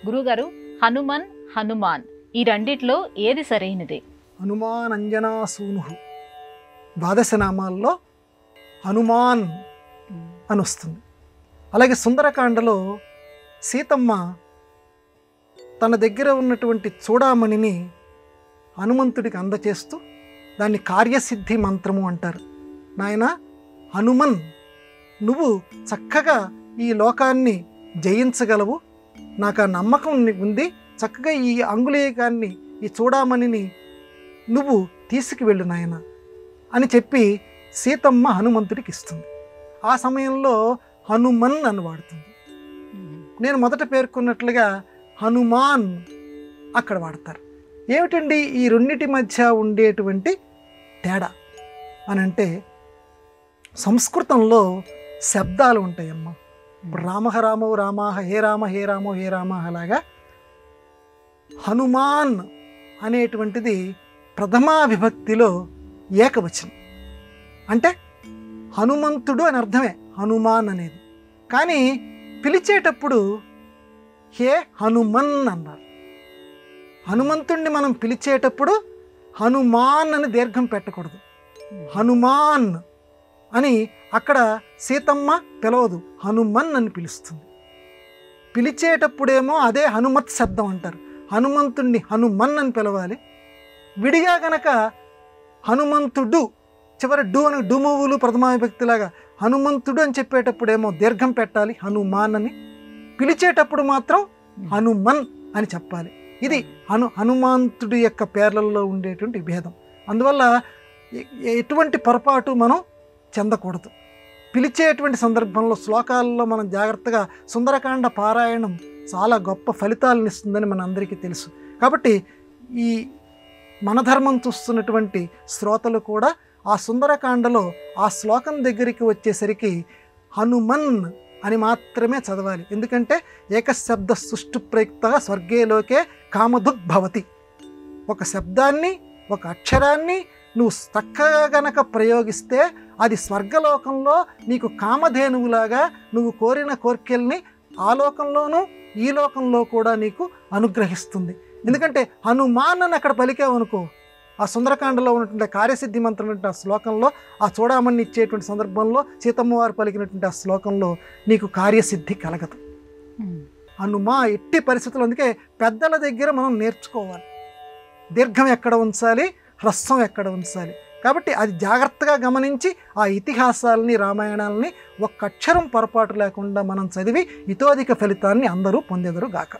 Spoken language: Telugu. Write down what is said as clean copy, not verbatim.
గురుగారు, హనుమన్, హనుమాన్ ఈ రెండిట్లో ఏది సరైనది? హనుమాన్ అంజనాసూను ద్వాదశ నామాల్లో హనుమాన్ అని వస్తుంది. అలాగే సుందరకాండలో సీతమ్మ తన దగ్గర ఉన్నటువంటి చూడామణిని హనుమంతుడికి అందచేస్తూ దాన్ని కార్యసిద్ధి మంత్రము అంటారు. నాయన హనుమన్, నువ్వు చక్కగా ఈ లోకాన్ని జయించగలవు, నాకు ఆ నమ్మకం ఉంది, చక్కగా ఈ అంగుళీకాన్ని, ఈ చూడామణిని నువ్వు తీసుకువెళ్ళు నాయన అని చెప్పి సీతమ్మ హనుమంతుడికి ఇస్తుంది. ఆ సమయంలో హనుమన్ అని వాడుతుంది. నేను మొదట పేర్కొన్నట్లుగా హనుమాన్ అక్కడ వాడతారు. ఏమిటండి ఈ రెండిటి మధ్య ఉండేటువంటి తేడా అని అంటే, సంస్కృతంలో శబ్దాలు ఉంటాయమ్మా. ఇప్పుడు రామహ రామో రామాహ, హే రామ హే రామో హే రామ, అలాగా హనుమాన్ అనేటువంటిది ప్రథమా విభక్తిలో ఏకవచనం. అంటే హనుమంతుడు అని అర్థమే హనుమాన్ అనేది. కానీ పిలిచేటప్పుడు హే హనుమన్ అన్నారు. హనుమంతుణ్ణి మనం పిలిచేటప్పుడు హనుమాన్ అని దీర్ఘం పెట్టకూడదు, హనుమాన్ అని అక్కడ సీతమ్మ పిలవదు, హనుమన్ అని పిలుస్తుంది. పిలిచేటప్పుడేమో అదే హనుమత్ శబ్దం అంటారు, హనుమంతుణ్ణి హనుమన్ అని పిలవాలి. విడిగా గనక హనుమంతుడు, చివరి డు అని డుమువులు ప్రథమా విభక్తిలాగా హనుమంతుడు అని చెప్పేటప్పుడేమో దీర్ఘం పెట్టాలి, హనుమాన్ అని. పిలిచేటప్పుడు మాత్రం హనుమన్ అని చెప్పాలి. ఇది హనుమంతుడి యొక్క పేర్లలో ఉండేటువంటి భేదం. అందువల్ల ఎటువంటి పొరపాటు మనం చెందకూడదు. పిలిచేటువంటి సందర్భంలో శ్లోకాలలో మనం జాగ్రత్తగా, సుందరకాండ పారాయణం చాలా గొప్ప ఫలితాలను ఇస్తుందని మన అందరికీ తెలుసు. కాబట్టి ఈ మన ధర్మం చూస్తున్నటువంటి శ్రోతలు కూడా ఆ సుందరకాండలో ఆ శ్లోకం దగ్గరికి వచ్చేసరికి హనుమన్ అని మాత్రమే చదవాలి. ఎందుకంటే ఏకశబ్ద సుష్టు ప్రయుక్తగా స్వర్గేలోకే కామదుగ్భవతి. ఒక శబ్దాన్ని, ఒక అక్షరాన్ని నువ్వు చక్కగా గనక ప్రయోగిస్తే అది స్వర్గలోకంలో నీకు కామధేనువులాగా నువ్వు కోరిన కోర్కెల్ని ఆ లోకంలోనూ ఈ లోకంలో కూడా నీకు అనుగ్రహిస్తుంది. ఎందుకంటే హనుమాన్ అని అక్కడ పలికావనుకో, ఆ సుందరకాండలో ఉన్నటువంటి కార్యసిద్ధి మంత్రం ఆ శ్లోకంలో, ఆ చూడామణి ఇచ్చేటువంటి సందర్భంలో సీతమ్మ వారు పలికినటువంటి ఆ శ్లోకంలో నీకు కార్యసిద్ధి కలగదు. హనుమా ఎట్టి పరిస్థితులు. అందుకే పెద్దల దగ్గర మనం నేర్చుకోవాలి, దీర్ఘం ఎక్కడ ఉంచాలి, హ్రస్వం ఎక్కడ ఉంచాలి. కాబట్టి అది జాగ్రత్తగా గమనించి ఆ ఇతిహాసాలని, రామాయణాలని ఒక్క అక్షరం పొరపాటు లేకుండా మనం చదివి ఇతోధిక ఫలితాన్ని అందరూ పొందెదరు గాక.